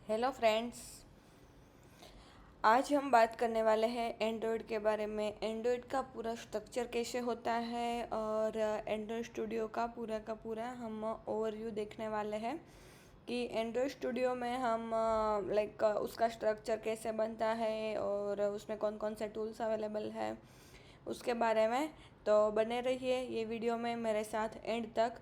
Hello friends. आज हम बात करने वाले हैं एंड्रॉयड के बारे में। एंड्रॉयड का पूरा स्ट्रक्चर कैसे होता है और एंड्रॉयड स्टूडियो का पूरा हम ओवरव्यू देखने वाले हैं कि एंड्रॉयड स्टूडियो में हम उसका स्ट्रक्चर कैसे बनता है और उसमें कौन कौन से टूल्स अवेलेबल है उसके बारे में। तो बने रहिए ये वीडियो में मेरे साथ एंड तक।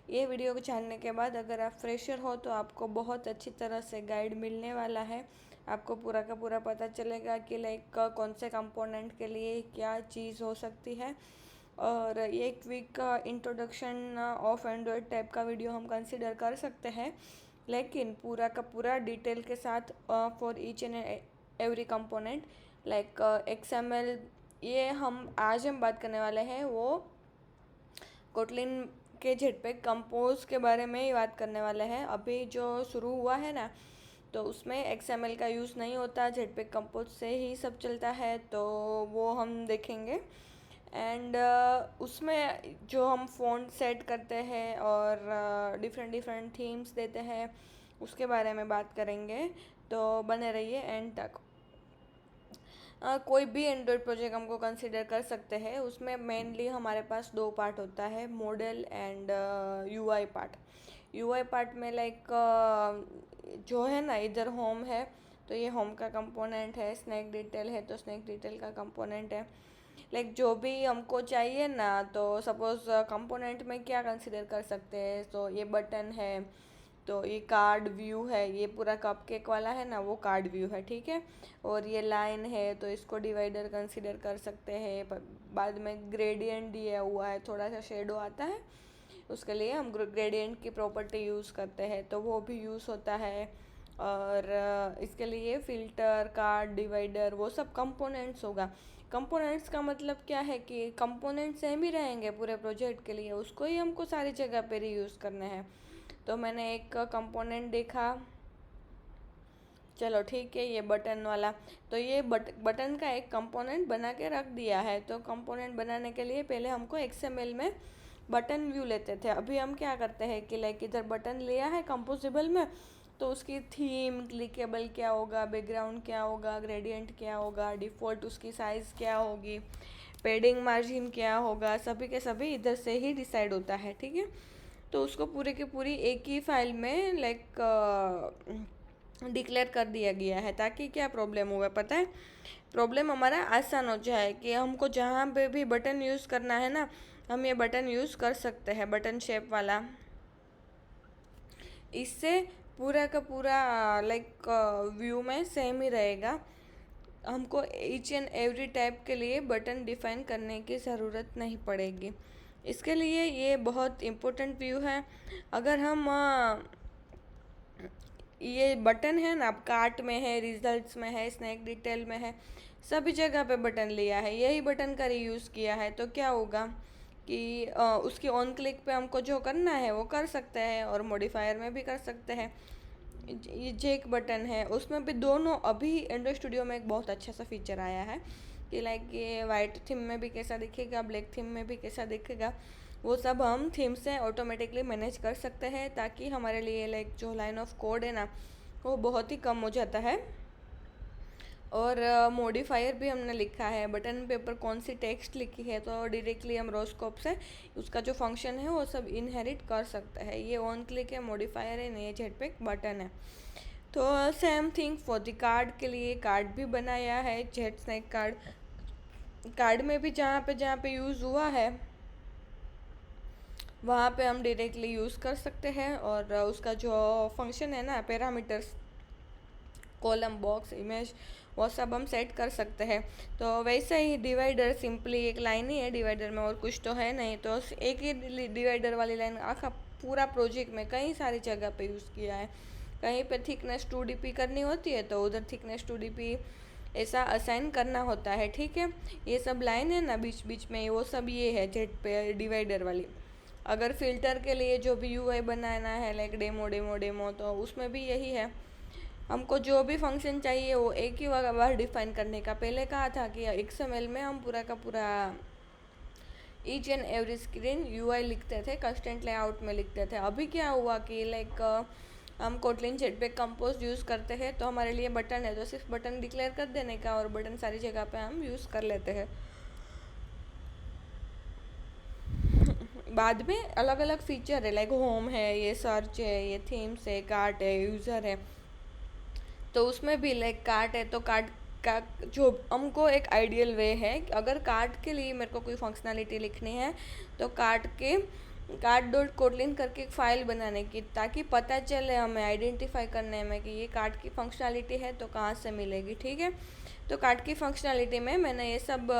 ये वीडियो को जानने के बाद अगर आप फ्रेशर हो तो आपको बहुत अच्छी तरह से गाइड मिलने वाला है। आपको पूरा का पूरा पता चलेगा कि कौन से कंपोनेंट के लिए क्या चीज़ हो सकती है। और ये quick introduction of Android type का वीडियो हम कंसिडर कर सकते हैं, लेकिन पूरा का पूरा डिटेल के साथ for each and every component like XML। ये हम बात करने वाले हैं वो कोटलिन के जेटपैक कंपोज के बारे में ही बात करने वाले हैं। अभी जो शुरू हुआ है ना, तो उसमें XML का यूज़ नहीं होता, जेटपैक कंपोज से ही सब चलता है, तो वो हम देखेंगे। एंड उसमें जो हम फ़ॉन्ट सेट करते हैं और डिफरेंट डिफरेंट थीम्स देते हैं उसके बारे में बात करेंगे। तो बने रहिए एंड तक। कोई भी एंड्रॉयड प्रोजेक्ट हमको कंसिडर कर सकते हैं। उसमें मेनली हमारे पास दो पार्ट होता है, model and UI part. UI part में जो है ना, इधर होम है तो ये होम का कंपोनेंट है, स्नैक डिटेल है तो स्नैक डिटेल का कंपोनेंट है। जो भी हमको चाहिए ना, तो सपोज़ कंपोनेंट में क्या कंसिडर कर सकते हैं, तो ये बटन है तो ये कार्ड व्यू है, ये पूरा कपकेक वाला है ना वो कार्ड व्यू है, ठीक है। और ये लाइन है तो इसको डिवाइडर कंसिडर कर सकते हैं। बाद में ग्रेडियंट दिया हुआ है, थोड़ा सा शेडो आता है, उसके लिए हम ग्रेडियंट की प्रॉपर्टी यूज़ करते हैं तो वो भी यूज़ होता है। और इसके लिए फ़िल्टर, कार्ड, डिवाइडर वो सब कंपोनेंट्स होगा। कंपोनेंट्स का मतलब क्या है कि कंपोनेंट्स सेम ही रहेंगे पूरे प्रोजेक्ट के लिए, उसको ही हमको सारी जगह पे रीयूज़ करने हैं। तो मैंने एक कंपोनेंट देखा, चलो ठीक है, ये बटन वाला। तो ये बटन का एक कंपोनेंट बना के रख दिया है। तो कंपोनेंट बनाने के लिए पहले हमको XML में बटन व्यू लेते थे। अभी हम क्या करते हैं कि इधर बटन लिया है कंपोजिबल में, तो उसकी थीम, क्लिकेबल क्या होगा, बैकग्राउंड क्या होगा, ग्रेडियंट क्या होगा, डिफ़ॉल्ट उसकी साइज़ क्या होगी, पेडिंग मार्जिन क्या होगा, सभी के सभी इधर से ही डिसाइड होता है, ठीक है। तो उसको पूरे की पूरी एक ही फाइल में डिक्लेयर कर दिया गया है, ताकि क्या प्रॉब्लम होगा पता है, प्रॉब्लम हमारा आसान हो जाए कि हमको जहाँ पे भी बटन यूज़ करना है ना, हम ये बटन यूज़ कर सकते हैं, बटन शेप वाला। इससे पूरा का पूरा व्यू में सेम ही रहेगा। हमको ईच एंड एवरी टाइप के लिए बटन डिफ़ाइन करने की ज़रूरत नहीं पड़ेगी। इसके लिए ये बहुत इम्पोर्टेंट व्यू है। अगर हम ये बटन है ना, अब कार्ट में है, रिजल्ट्स में है, स्नैक डिटेल में है, सभी जगह पे बटन लिया है, यही बटन का रीयूज़ किया है, तो क्या होगा कि उसकी ऑन क्लिक पे हमको जो करना है वो कर सकते हैं और मॉडिफायर में भी कर सकते हैं। ये जेक बटन है, उसमें भी दोनों। अभी एंड्रॉयड स्टूडियो में एक बहुत अच्छा सा फीचर आया है कि ये वाइट थीम में भी कैसा दिखेगा, ब्लैक थीम में भी कैसा दिखेगा, वो सब हम थीम से ऑटोमेटिकली मैनेज कर सकते हैं, ताकि हमारे लिए जो लाइन ऑफ कोड है ना, वो बहुत ही कम हो जाता है। और मॉडिफायर भी हमने लिखा है, बटन पे ऊपर कौन सी टेक्स्ट लिखी है तो डायरेक्टली हम रोस्कोप से उसका जो फंक्शन है वो सब इनहेरिट कर सकते हैं। ये ऑन क्लिक है, मॉडिफायर है, नए जेटपैक बटन है। तो same thing for the card के लिए कार्ड भी बनाया है, जेट स्नैक कार्ड। कार्ड में भी जहाँ पे यूज़ हुआ है वहाँ पे हम डायरेक्टली यूज़ कर सकते हैं। और उसका जो फंक्शन है ना, पैरामीटर्स, कॉलम, बॉक्स, इमेज, वो सब हम सेट कर सकते हैं। तो वैसे ही डिवाइडर सिंपली एक लाइन ही है डिवाइडर में, और कुछ तो है नहीं, तो एक ही डिवाइडर वाली लाइन आखा पूरा प्रोजेक्ट में कई सारी जगह पे यूज़ किया है। कहीं पे थिकनेस 2 DP करनी होती है तो उधर थिकनेस 2 DP ऐसा असाइन करना होता है, ठीक है। ये सब लाइन है ना बीच बीच में, वो सब ये है जेट पे डिवाइडर वाली। अगर फ़िल्टर के लिए जो भी UI बनाना है डेमो डेमो डेमो, तो उसमें भी यही है। हमको जो भी फंक्शन चाहिए वो एक ही बार डिफाइन करने का। पहले कहा था कि XML में हम पूरा का पूरा each and every screen UI लिखते थे, कंस्टेंट लेआउट में लिखते थे। अभी क्या हुआ कि हम कोटलिन जेटपैक कंपोज यूज़ करते हैं तो हमारे लिए बटन है तो सिर्फ बटन डिक्लेयर कर देने का और बटन सारी जगह पे हम यूज़ कर लेते हैं। बाद में अलग अलग फीचर है, लाइक होम है, ये सर्च है, ये थीम्स है, कार्ट है, यूज़र है। तो उसमें भी लाइक कार्ट है तो कार्ट का जो हमको एक आइडियल वे है कि अगर कार्ट के लिए मेरे को कोई फंक्शनैलिटी लिखनी है तो कार्ट डॉट कोटलिन करके एक फ़ाइल बनाने की, ताकि पता चले हमें आइडेंटिफाई करने में कि ये कार्ट की फंक्शनैलिटी है तो कहाँ से मिलेगी। ठीक है, तो कार्ट की फंक्शनैलिटी में मैंने ये सब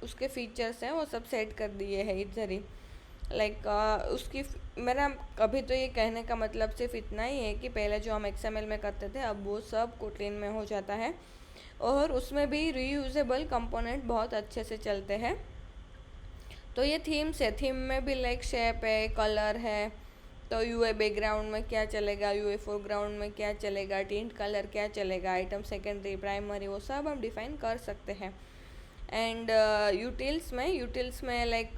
उसके फीचर्स हैं वो सब सेट कर दिए हैं इधर ही। लाइक उसकी मेरा अभी तो ये कहने का मतलब सिर्फ इतना ही है कि पहले जो हम XML में करते थे अब वो सब कोटलिन में हो जाता है, और उसमें भी रीयूजेबल कंपोनेंट बहुत अच्छे से चलते हैं। तो ये थीम्स है, थीम में भी लाइक शेप है, कलर है, तो यूए बैकग्राउंड में क्या चलेगा, यूए फोरग्राउंड में क्या चलेगा, टिंट कलर क्या चलेगा, आइटम सेकेंडरी प्राइमरी, वो सब हम डिफाइन कर सकते हैं। एंड यूटिल्स में लाइक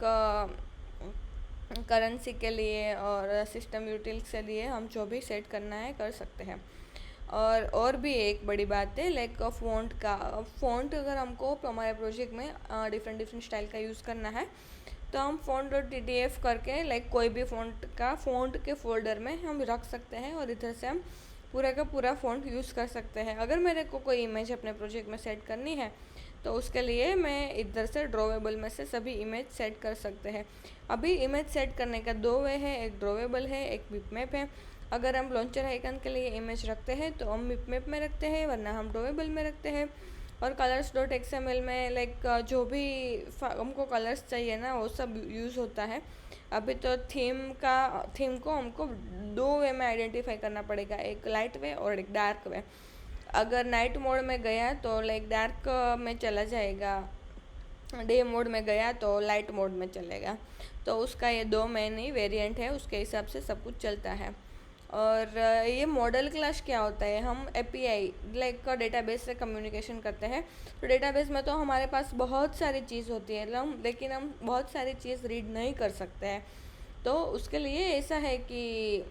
करेंसी के लिए और सिस्टम यूटिल्स के लिए हम जो भी सेट करना है कर सकते हैं। और भी एक बड़ी बात है लाइक फ़ॉन्ट अगर हमको हमारे प्रोजेक्ट में डिफरेंट स्टाइल का यूज़ करना है तो हम font.ttf करके लाइक कोई भी फ़ॉन्ट के फोल्डर में हम रख सकते हैं और इधर से हम पूरा का पूरा फ़ॉन्ट यूज़ कर सकते हैं। अगर मेरे को कोई इमेज अपने प्रोजेक्ट में सेट करनी है तो उसके लिए मैं इधर से ड्रॉवेबल में से सभी इमेज सेट कर सकते हैं। अभी इमेज सेट करने का दो वे है, एक ड्रॉवेबल है, एक बिटमैप है। अगर हम लॉन्चर आइकन के लिए इमेज रखते हैं तो हम बिटमैप में रखते हैं, वरना हम ड्रॉवेबल में रखते हैं। और colors.xml में लाइक जो भी हमको कलर्स चाहिए ना वो सब यूज़ होता है। अभी तो थीम को हमको दो वे में आइडेंटिफाई करना पड़ेगा, एक लाइट वे और एक डार्क वे। अगर नाइट मोड में गया तो लाइक डार्क में चला जाएगा, डे मोड में गया तो लाइट मोड में चलेगा। तो उसका ये दो मेन ही वेरिएंट है, उसके हिसाब से सब कुछ चलता है। और ये मॉडल क्लास क्या होता है, हम एपीआई लाइक डेटाबेस से कम्युनिकेशन करते हैं। तो डेटाबेस में तो हमारे पास बहुत सारी चीज़ होती है लेकिन हम बहुत सारी चीज़ रीड नहीं कर सकते हैं। तो उसके लिए ऐसा है कि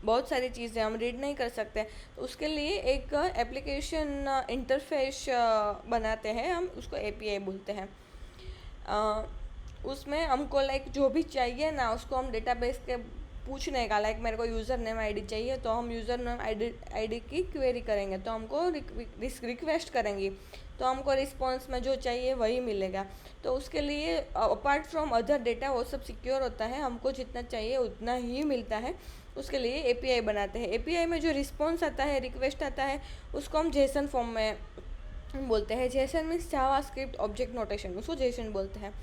बहुत सारी चीज़ें हम रीड नहीं कर सकते, तो उसके लिए एक एप्लीकेशन इंटरफेस बनाते हैं, हम उसको एपीआई बोलते हैं। उसमें हमको लाइक जो भी चाहिए ना उसको हम डेटाबेस के पूछने का, लाइक मेरे को यूज़र नेम आईडी चाहिए तो हम यूज़र नेम आईडी की क्वेरी करेंगे तो हमको रिक्वेस्ट करेंगे तो हमको रिस्पॉन्स में जो चाहिए वही मिलेगा। तो उसके लिए अपार्ट फ्रॉम अदर डेटा वो सब सिक्योर होता है, हमको जितना चाहिए उतना ही मिलता है। उसके लिए एपीआई बनाते हैं। एपीआई में जो रिस्पॉन्स आता है, रिक्वेस्ट आता है, उसको हम जेसन फॉर्म में बोलते हैं। Jason means JavaScript object notation, उसको जेसन बोलते हैं।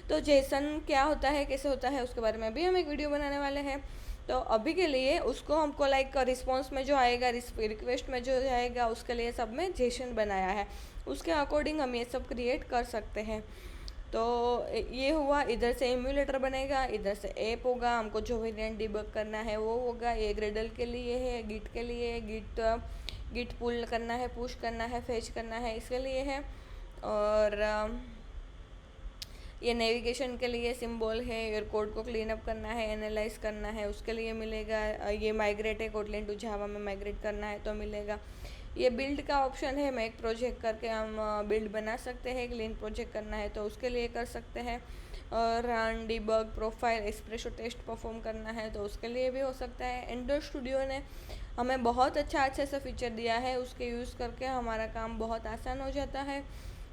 तो जेसन क्या होता है, कैसे होता है, उसके बारे में भी हम एक वीडियो बनाने वाले हैं। तो अभी के लिए उसको हमको लाइक रिस्पॉन्स में जो आएगा, रिक्वेस्ट में जो आएगा, उसके लिए सब में जेसन बनाया है, उसके अकॉर्डिंग हम ये सब क्रिएट कर सकते हैं। तो ये हुआ, इधर से इम्यूलेटर बनेगा, इधर से ऐप होगा, हमको जो वेरिएंट डिबग करना है वो होगा। ये ग्रेडल के लिए है, गिट के लिए, गिट पुल करना है, पुश करना है, फेच करना है, इसके लिए है। और ये नेविगेशन के लिए सिंबल है, और कोड को क्लीन अप करना है, एनालाइज करना है, उसके लिए मिलेगा। ये माइग्रेट है, कोटलिन टू जावा में माइग्रेट करना है तो मिलेगा। ये बिल्ड का ऑप्शन है, मैं एक प्रोजेक्ट करके हम बिल्ड बना सकते हैं। क्लीन प्रोजेक्ट करना है तो उसके लिए कर सकते हैं। और run, debug, profile, espresso test perform करना है तो उसके लिए भी हो सकता है। एंड्रॉइड स्टूडियो ने हमें बहुत अच्छा सा फीचर दिया है, उसके यूज़ करके हमारा काम बहुत आसान हो जाता है।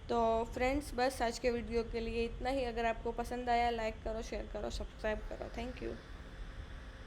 तो फ्रेंड्स बस आज के वीडियो के लिए इतना ही। अगर आपको पसंद आया लाइक करो, शेयर करो, सब्सक्राइब करो। Thank you.